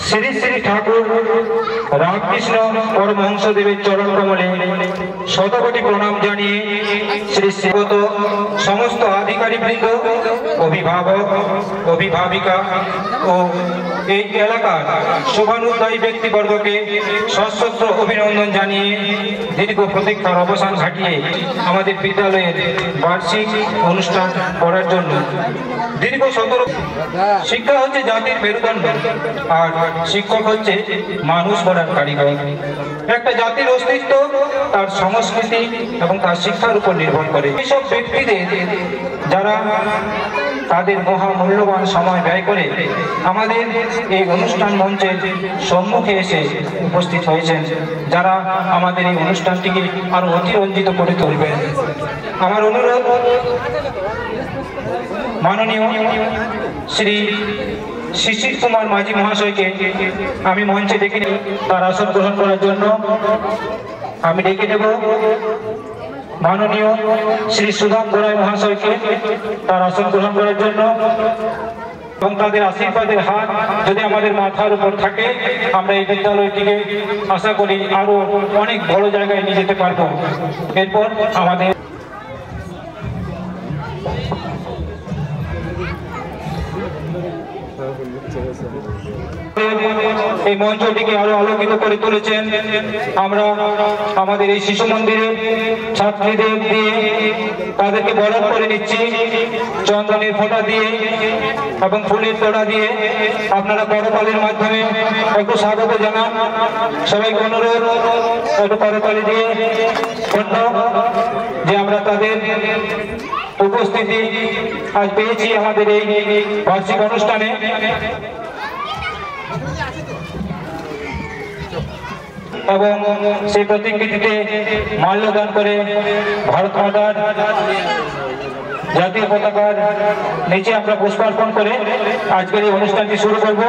श्री श्री ठाकुर रामकृष्ण परमहंस देवेर चरण कमले शतकोटी प्रणाम जानिए श्री श्रीगत समस्त आधिकारिकबृंद अभिभावक अभिभाविका और एलाकार शुभानुद्दायी व्यक्तिवर्ग के सशस्त्र अभिनंदन जानिए दीर्घ प्रतीक्षार अवसान घाटिए हमारे विद्यालयेर वार्षिक अनुष्ठान करार जन्य दीर्घ 17 शिक्षा होच्छे जातिर मेरुदंड और शिक्षक होच्छे मानुष गढ़ार कारिगर एक जातिर अस्तित्व तार संस्कृति एवं तार शिक्षार उपर निर्भर करे सब व्यक्तिदेर যারা তাদের মহামূল্যবান সময় ব্যয় করে আমাদের এই অনুষ্ঠান মঞ্চের সম্মুখে এসে উপস্থিত হয়েছেন যারা আমাদের এই অনুষ্ঠানটিকে আরো অতিরঞ্জিত করে তুলবেন আমার অনুরোধ মাননীয় শ্রী শিশির কুমার মাঝি মহাশয়কে আমি মঞ্চে ডেকে তার আসন গ্রহণ করার জন্য আমি ডেকে দেব माननीय श्री सुधाम गोड़ाई महाशय के तार आसन ग्रहण करार जन्य आशीर्वादेर हाथ यदि आमादेर माथार उपर थाके आमरा एई विद्यालयटिके आशा करी आरो अनेक बड़ो जायगाय निये जेते पारबो एरपर आमादेर এই মঞ্চটিকে আরো আলোকিত করে তুলেছেন আমরা আমাদের এই শিশু মন্দিরে ছাত্রীদের দিয়ে তাদেরকে বরণ করে নিচ্ছি চন্দনের ফোঁটা দিয়ে এবং ফুলের তোড়া দিয়ে আপনারা করতালির মাধ্যমে একটু স্বাগত জানান সবাইকে অনুরোধ একটু করতালি দিয়ে ধন্য যে আমরা তাদের উপস্থিতি আজ পেয়েছি আমাদের এই বার্ষিক অনুষ্ঠানে এবং সেই প্রতিকৃতিতে মাল্যদান করে ভারত মাতার জাতীয় পতাকার নিচে আমরা পুষ্পার্পণ করে আজকের এই অনুষ্ঠানটি শুরু করব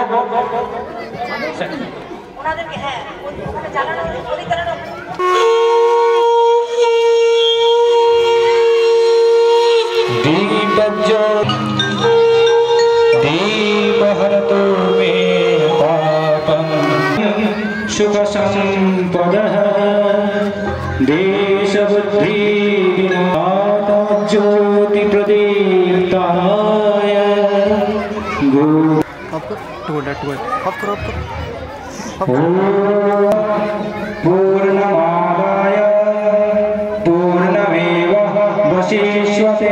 शुभ संपदः देश बुद्धि विनाता ज्योति प्रदीप्ताय पूर्णमादाय पूर्णमेवावशिष्यते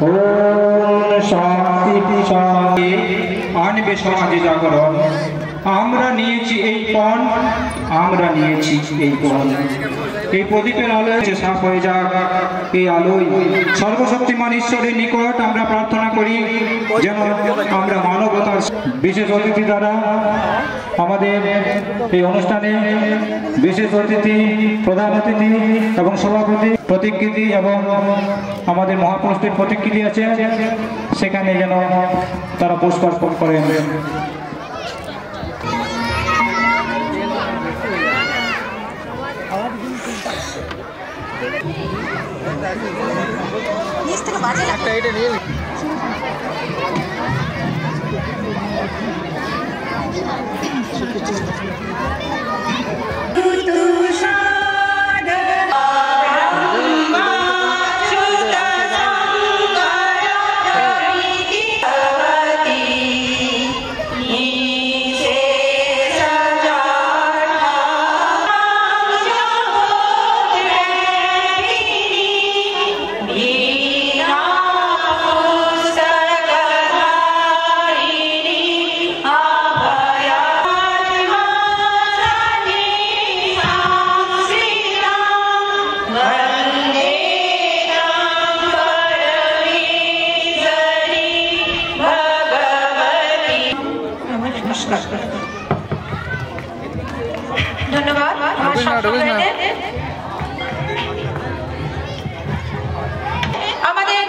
ॐ शान्ति शान्ति आनबे समाजे जागरण আমরা নিয়েছি এই পণ আমরা নিয়েছি এই পণ এই প্রদীপের আলোয় সাফ হয়ে যাক এই আলোয় সর্বশক্তিমান ঈশ্বরের নিকট আমরা প্রার্থনা করি যেন আমরা মানবতার বিশেষ অতিথি দ্বারা আমাদের এই অনুষ্ঠানে বিশেষ অতিথি প্রধান অতিথি এবং সভাপতি প্রতিকৃতি এবং আমাদের মহাপুরুষের প্রতিকৃতি আছে সেখানে যেন তারা পুষ্পার্পণ করেন আমাদের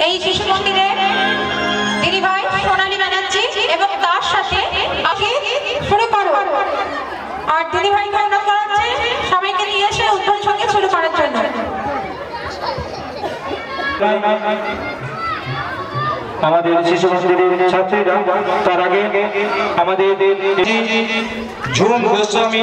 এই শিশু মন্দিরে দিদি ভাই সোনালী ব্যানার্জি এবং তার সাথে শুরু করো। আর দিদি ভাইকে অনুরোধ করা হচ্ছে সবাইকে নিয়ে এসে উদ্বোধন সঙ্গে শুরু করার জন্য। আমাদের শিশু মন্দিরের ছাত্রীরা তার আগে আমাদের ঝুম গোস্বামী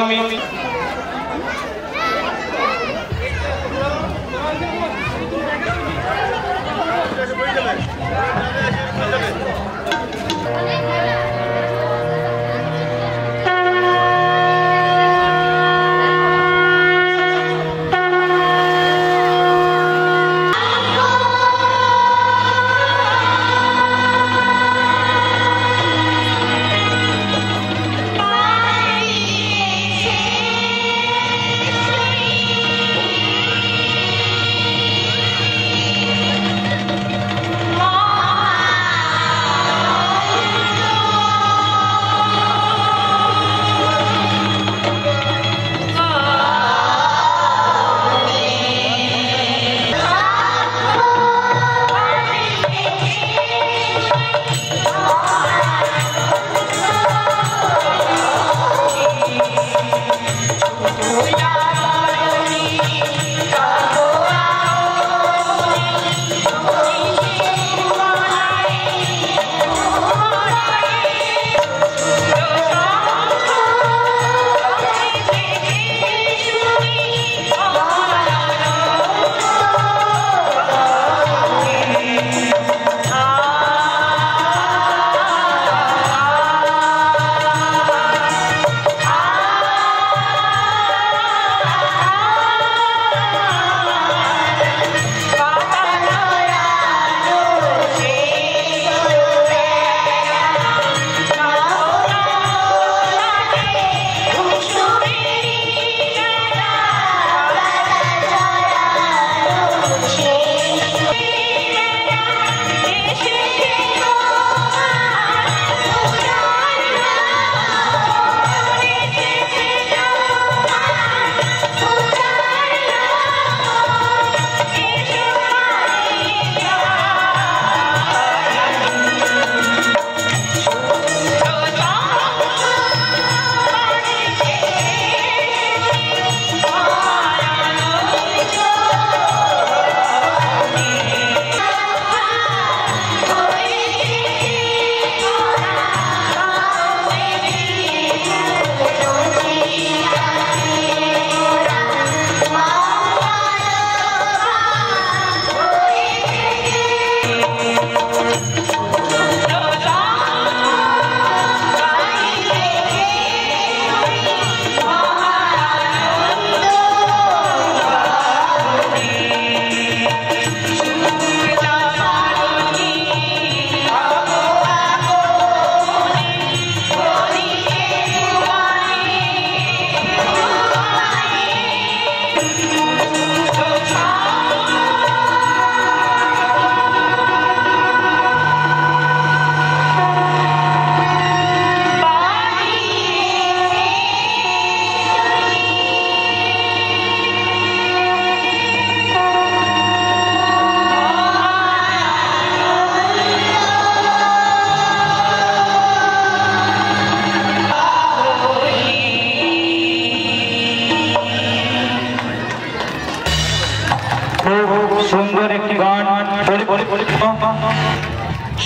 সুন্দর একটি গান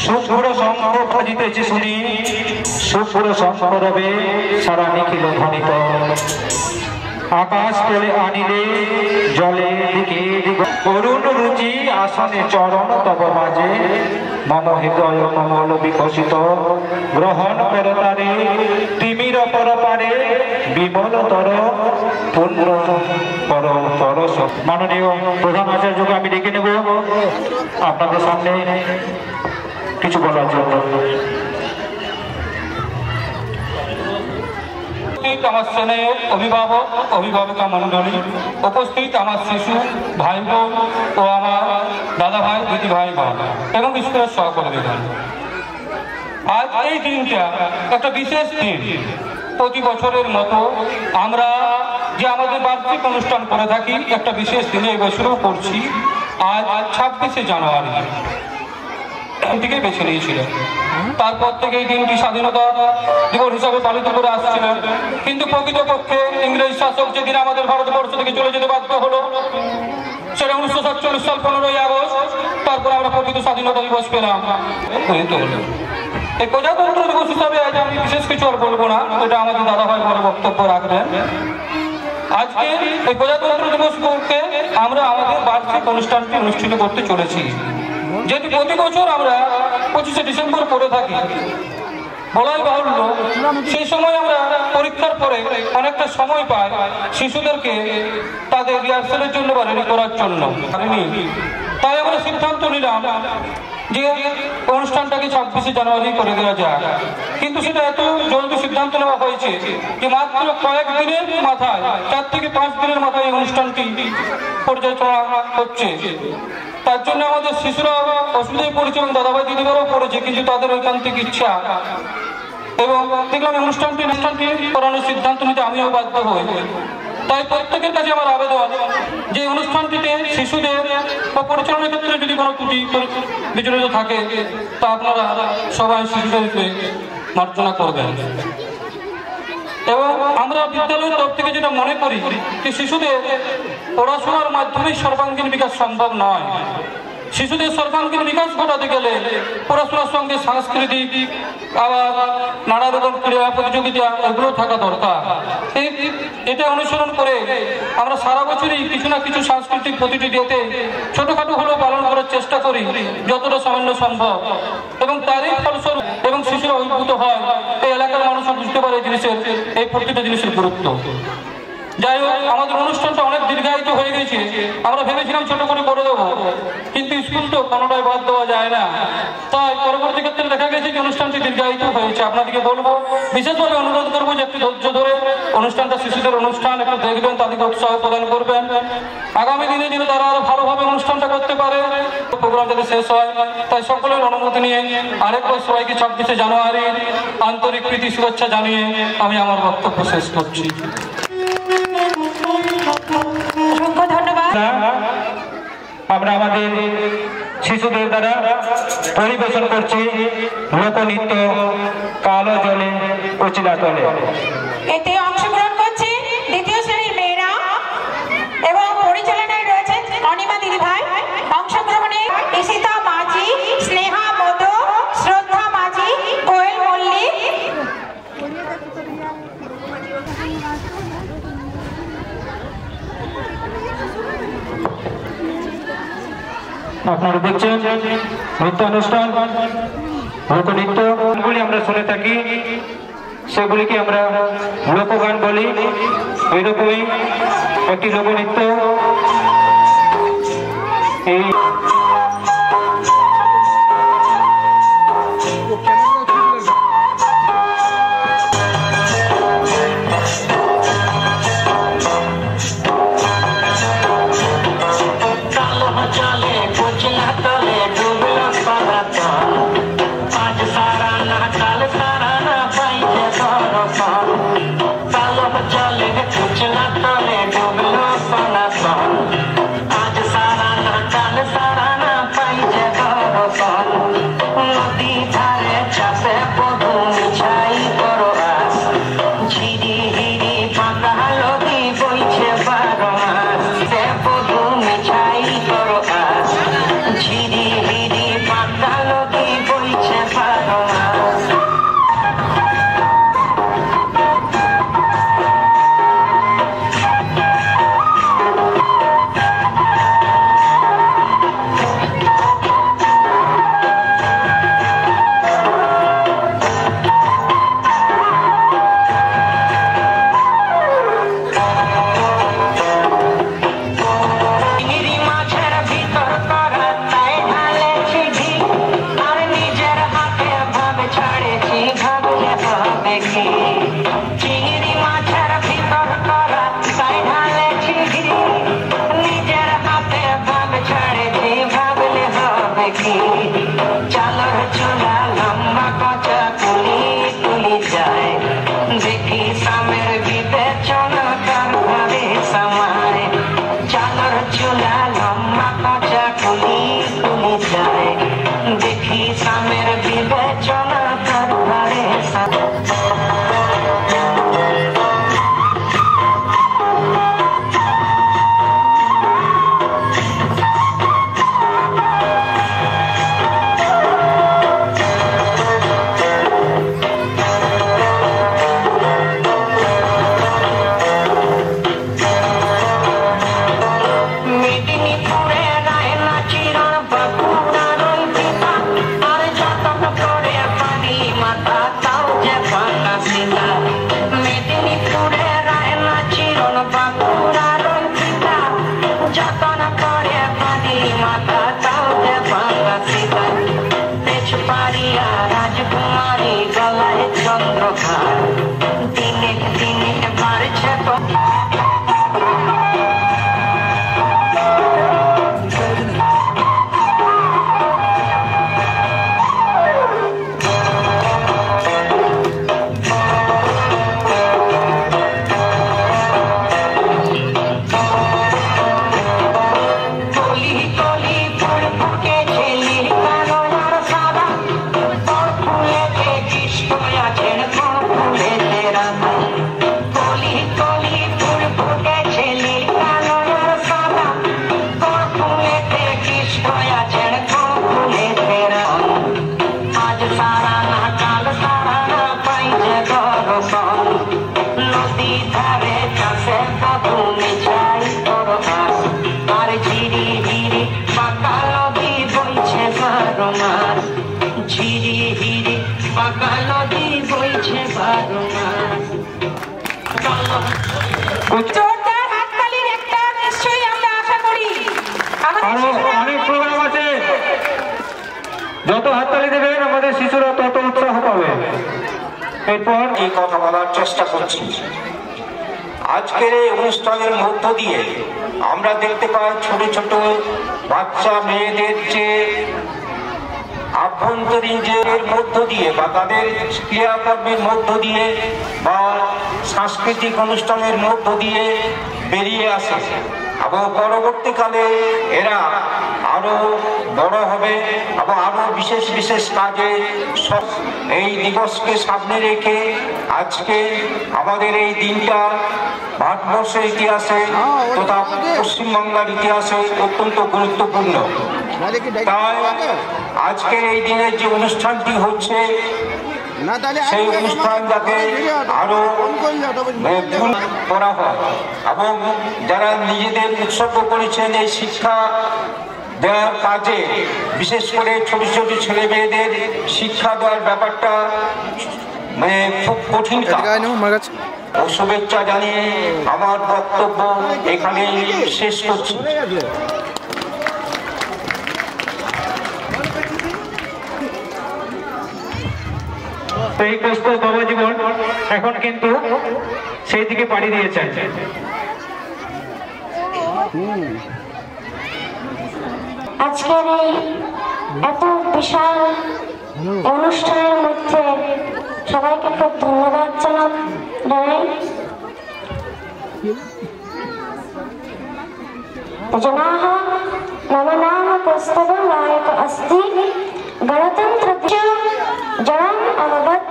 সুপুর শঙ্খ বাজিতেছে শুনি, সুপুর শঙ্খ রবে সারা নিখিল ধ্বনিত। আকাশ তোলে আনিলে জলে দিকে করুণ রুচি আসনে চরণ তব মাঝে, মম হৃদয় কমল বিকশিত গ্রহণ করতারে তিমির পরপারে বিমলতর পূর্ণ পর পরশ। মাননীয় প্রধান আচার্যকে আমি ডেকে নেব আপনাদের সামনে কিছু বলার জন্য। আমার স্নেহ অভিভাবক অভিভাবিকা মন্ডলী, উপস্থিত আমার শিশু ভাই বোন ও আমার দাদা ভাই দিদি ভাই বোন এবং স্কুলের সহকর্মীগণ, আজ এই দিনটা একটা বিশেষ দিন। প্রতি বছরের মতো আমরা যে আমাদের বার্ষিক অনুষ্ঠান করে থাকি একটা বিশেষ দিনে এবছরও করছি। আজ 26শে জানুয়ারি থেকে বেছে নিয়েছিল। তারপর থেকে এই দিনটি স্বাধীনতা দিবস হিসাবে পালিত করে আসছিলেন, কিন্তু প্রকৃতপক্ষে ইংরেজ শাসক যেদিন আমাদের ভারতবর্ষ থেকে চলে যেতে বাধ্য হলো সেটা 1947 সাল 15ই আগস্ট। তারপর আমরা প্রকৃত স্বাধীনতা দিবস পেলাম। এই প্রজাতন্ত্র দিবস হিসাবে আজ আমি বিশেষ কিছু আর বলবো না, এটা আমাদের দাদাভাই বড় বক্তব্য রাখবেন। আজকে এই প্রজাতন্ত্র দিবস উপলক্ষে আমরা আমাদের বার্ষিক অনুষ্ঠানটি অনুষ্ঠিত করতে চলেছি, যেটি প্রতি বছর আমরা 25শে ডিসেম্বর করে থাকি। বলাই বাহুল্য, সেই সময় আমরা পরীক্ষার পরে অনেকটা সময় পাই শিশুদেরকে তাদের রিহার্সালের জন্য বা রেডি করার জন্য। তাই আমরা সিদ্ধান্ত নিলাম যে অনুষ্ঠানটাকে 26শে জানুয়ারি করে দেওয়া যায়। কিন্তু সেটা এত জলদি সিদ্ধান্ত নেওয়া হয়েছে যে মাত্র কয়েক দিনের মাথায়, 4 থেকে 5 দিনের মাথায় এই অনুষ্ঠানটি পর্যালোচনা হচ্ছে। তার জন্য আমাদের শিশুরা অসুবিধায় পড়েছে এবং দাদাভাই দিদিভাইরাও পড়েছে, কিন্তু তাদের ঐকান্তিক ইচ্ছা এবং দেখলাম অনুষ্ঠানটি করানোর সিদ্ধান্ত নিতে আমিও বাধ্য হই। তাই প্রত্যেকের কাছে আমার আবেদন যে অনুষ্ঠানটিতে শিশুদের বা পরিচালনার ক্ষেত্রে যদি কোনো ত্রুটি বিচলিত থাকে তা আপনারা সবাই শিশুদেরকে মার্জনা করবেন। এবং আমরা বিদ্যালয়ের তরফ থেকে যেটা মনে করি যে শিশুদের পড়াশোনার মাধ্যমে সর্বাঙ্গীন বিকাশ সম্ভব নয়। শিশুদের সর্বাঙ্গীন বিকাশ ঘটাতে গেলে পড়াশোনার সঙ্গে সাংস্কৃতিক আবার নানা রকম ক্রীড়া প্রতিযোগিতা এগুলো থাকা দরকার। এটা অনুসরণ করে আমরা সারা বছরই কিছু না কিছু সাংস্কৃতিক প্রতিযোগিতাতে ছোটখাটো হলেও পালন করার চেষ্টা করি যতটা সামান্য সম্ভব, এবং তারই ফলস্বরূপ এবং শিশুরা অভিভূত হয়, এই এলাকার মানুষও বুঝতে পারে জিনিসের এই প্রতিটা জিনিসের গুরুত্ব। যাই হোক, আমাদের অনুষ্ঠানটা অনেক দীর্ঘায়িত হয়ে গেছে। আমরা ভেবেছিলাম ছোট করে দেবো, কিন্তু স্কুল তো কোনোটাই বাদ দেওয়া যায় না। তাই পরবর্তী ক্ষেত্রে দেখা গেছে যে অনুষ্ঠানটি দীর্ঘায়িত হয়েছে। আপনাদেরকে বলবো, বিশেষভাবে অনুরোধ করবো যে একটু ধৈর্য ধরে অনুষ্ঠানটা, শিশুদের অনুষ্ঠান একটু দেখবেন, তাদেরকে উৎসাহ প্রদান করবেন। আগামী দিনে যেন তারা আরো ভালোভাবে অনুষ্ঠানটা করতে পারে, প্রোগ্রাম যাতে শেষ হয়। তাই সকলের অনুমতি নিয়ে আরেকবার সবাইকে 26শে জানুয়ারির আন্তরিক প্রীতি শুভেচ্ছা জানিয়ে আমি আমার বক্তব্য শেষ করছি। আমরা আমাদের শিশুদের দ্বারা পরিবেশন করছি লোকনৃত্য কালো জলে কচিলা তলে। এতে অংশগ্রহণ করছে দ্বিতীয় শ্রেণীর মেয়েরা এবং পরিচালনায় রয়েছেন অনিমা দিদিভাই। অংশগ্রহণে ঈশিতা মাঝি, স্নেহা মধু, শ্রদ্ধা মাঝি, কোয়েল মল্লিক। আপনারা দেখছেন নৃত্য অনুষ্ঠান, লোকনৃত্যগুলি আমরা শুনে থাকি, সেগুলিকে আমরা লোকগান বলি। এরকমই একটি লোকনৃত্য এই आज सारा জোরদার হাততালির একটা নিশ্চয়ই আমরা আশা করি। আরো অনেক প্রোগ্রাম আছে, যত হাততালি দেবেন আমাদের শিশুরা তত উৎসাহ পাবে। এরপর এই কথা বলার চেষ্টা করছি। আজকের এই অনুষ্ঠানের মধ্য দিয়ে আমরা দেখতে পাই ছোট ছোট বাচ্চা মেয়েদের যে আভ্যন্তরীণ যে মধ্য দিয়ে বা তাদের ক্রিয়াকর্মের মধ্য দিয়ে বা সাংস্কৃতিক অনুষ্ঠানের মধ্য দিয়ে বেরিয়ে আসে এবং পরবর্তীকালে এরা আরো বড় হবে এবং আরো বিশেষ বিশেষ কাজে এই দিবসকে সামনে রেখে আজকে আমাদের এই দিনটা ভারতবর্ষের ইতিহাসে তথা পশ্চিমবাংলার ইতিহাসে অত্যন্ত গুরুত্বপূর্ণ। তাই আজকের এই দিনের যে অনুষ্ঠানটি হচ্ছে সেই অনুষ্ঠান যাতে আরো করা হয় এবং যারা নিজেদের উৎসর্গ করেছেন এই শিক্ষা দেওয়ার কাজে, বিশেষ করে ছোট ছোট ছেলে মেয়েদের শিক্ষা দেওয়ার ব্যাপারটা খুব কঠিন কাজ। ও শুভেচ্ছা জানিয়ে আমার বক্তব্য এখানে শেষ করছি। এই কষ্ট বাবা জীবন এখন কিন্তু সেই দিকে পাড়ি দিয়েছেন। আজকের এই এত বিশাল অনুষ্ঠানের মধ্যে সবাইকে খুব ধন্যবাদ জানাই। জনাঃ মম নাম কৌস্তভ নায়ক अस्ति গণতন্ত্র জনম অবগত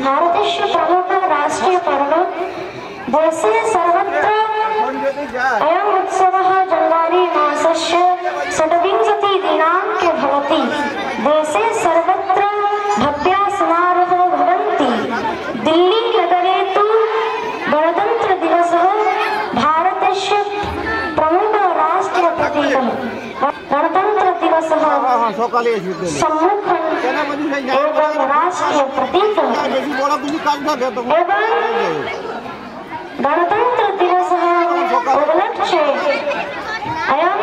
भारतेषु प्रमुख राष्ट्रीय पर्व देशे सर्वत्र अयम् उत्सवः जनवरी मासस्य 27 दिनाङ्के भवति। देशे सर्वत्र भव्याः समारोहाः भवन्ति। दिल्ली नगरे तु गणतन्त्रदिवसः भारतस्य प्रमुख राष्ट्रीय प्रतीकः। गणतन्त्रदिवसः सम्मुखम् एवं राष्ट्रीय प्रतीकः एवं गणतंत्र दिवसः उपलक्ष्ये अयं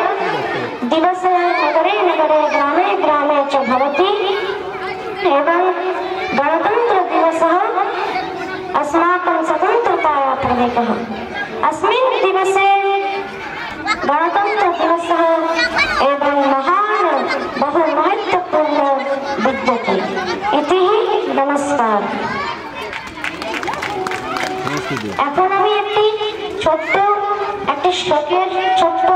दिवसः नगरे नगरे ग्रामे ग्रामे च भवति एवं गणतंत्र दिवसः अस्माकं स्वतन्त्रतायाः प्रतीकः। अस्मिन् दिवसे गणतंत्र दिवसः एवं महान् बहु महत्वपूर्ण विद्यते इति। नमस्कार। এখন আমি একটি শ্লোকের ছোট্ট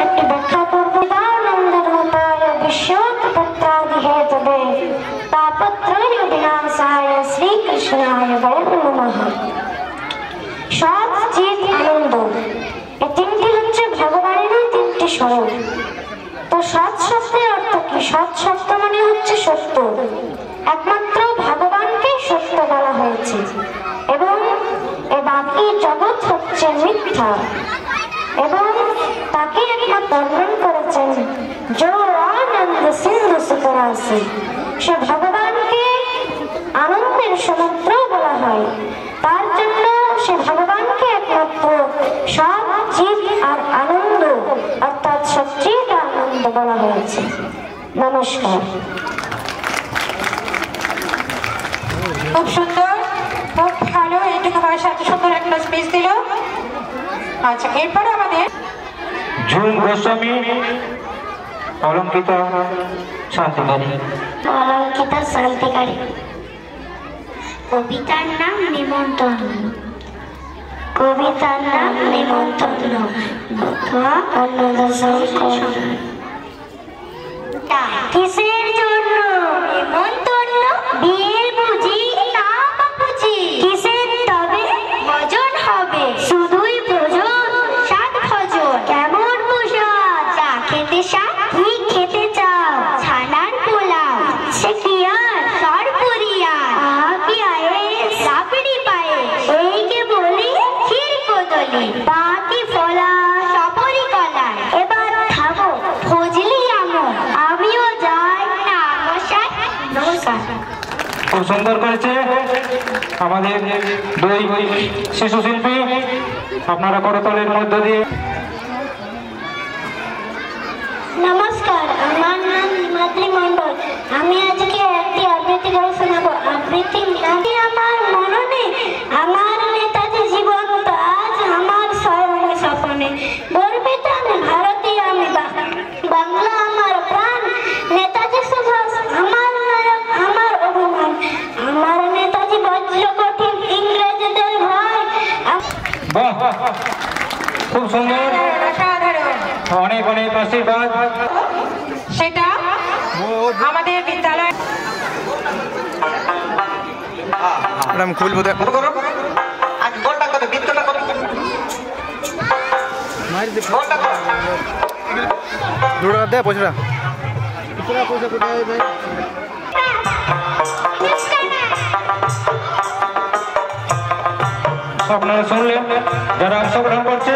একটি ব্যাখ্যা করব। আনন্দরূপায় বিশ্বোৎপত্ত্যাদি হেতবে তাপত্রয় বিনাশায় শ্রীকৃষ্ণায় বয়ং নমঃ। সৎ চিৎ আনন্দ, এই তিনটি হচ্ছে ভগবানেরই তিনটি স্বরূপ। তো সৎ শব্দের অর্থ কি? সৎ শব্দ মানে হচ্ছে সত্য। একমাত্র ভগবানকে সত্য বলা হয়েছে এবং এ বাকি জগৎ হচ্ছে মিথ্যা এবং তাকে একমাত্র বর্ণন করেছেন जो आनंद सिंधु सुतरासी। সে ভগবানকে আনন্দের সমুদ্র বলা হয়। তার জন্য সে ভগবানকে একমাত্র সৎ চিৎ আর আনন্দ অর্থাৎ সচ্চিৎ আনন্দ বলা হয়েছে। নমস্কার। খুব সুন্দর, খুব ভালো। এইটুকু বয়সে এত সুন্দর একটা স্পিচ দিল। আচ্ছা, এরপরে আমাদের ঝুম গোস্বামী, অলঙ্কিতা শান্তিকারী। অলঙ্কিতা শান্তিকারী। কবিতার নাম নিমন্ত্রণ। কবিতার নাম নিমন্ত্রণ। কিসের জন্য নিমন্ত্রণ? বিয়ের বুঝি না বাপুজি? কিসের তবে ভজন হবে? শুধুই ভজন, সাত ভজন। কেমন প্রসাদ? চা খেতে সাত? কি খেতে চাও? ছানার পোলাও, সে কি আর সরপুরিয়া, কি আয়ে রাবড়ি পায়ে, এই কে বলি ক্ষীর কদলি, বাকি ফলা সপরি কলা। এবার খাবো ফজলি আমন, আমিও যাই না মশাই। নমস্কার। খুব সুন্দর করেছে আমাদের দুই শিশু শিল্পী। আপনারা করতলের মধ্য দিয়ে। নমস্কার, আমার নাম মাতৃ মণ্ডল। আমি আজকে একটি আবৃত্তি গান শোনাবো। আবৃত্তি আমার মননে, আমার নেতাজি জীবন্ত আজ আমার স্মরণে স্বপনে। গর্বিত আমি ভারতীয়, আমি বাংলা আমার প্রাণ। নেতাজি সুভাষ আমার নায়ক, আমার অভিমান। আমার নেতাজি বজ্র কঠিন, ইংরেজদের ভয়। বাহ, খুব সুন্দর, অসাধারণ। অনেক অনেক আশীর্বাদ। সেটা আমাদের বিদ্যালয়। আমি খুলবো, দেখো দুটো দে পয়সাটা। পয়সা কোথায় ভাই? আপনারা শুনলেন যারা অংশগ্রহণ করছে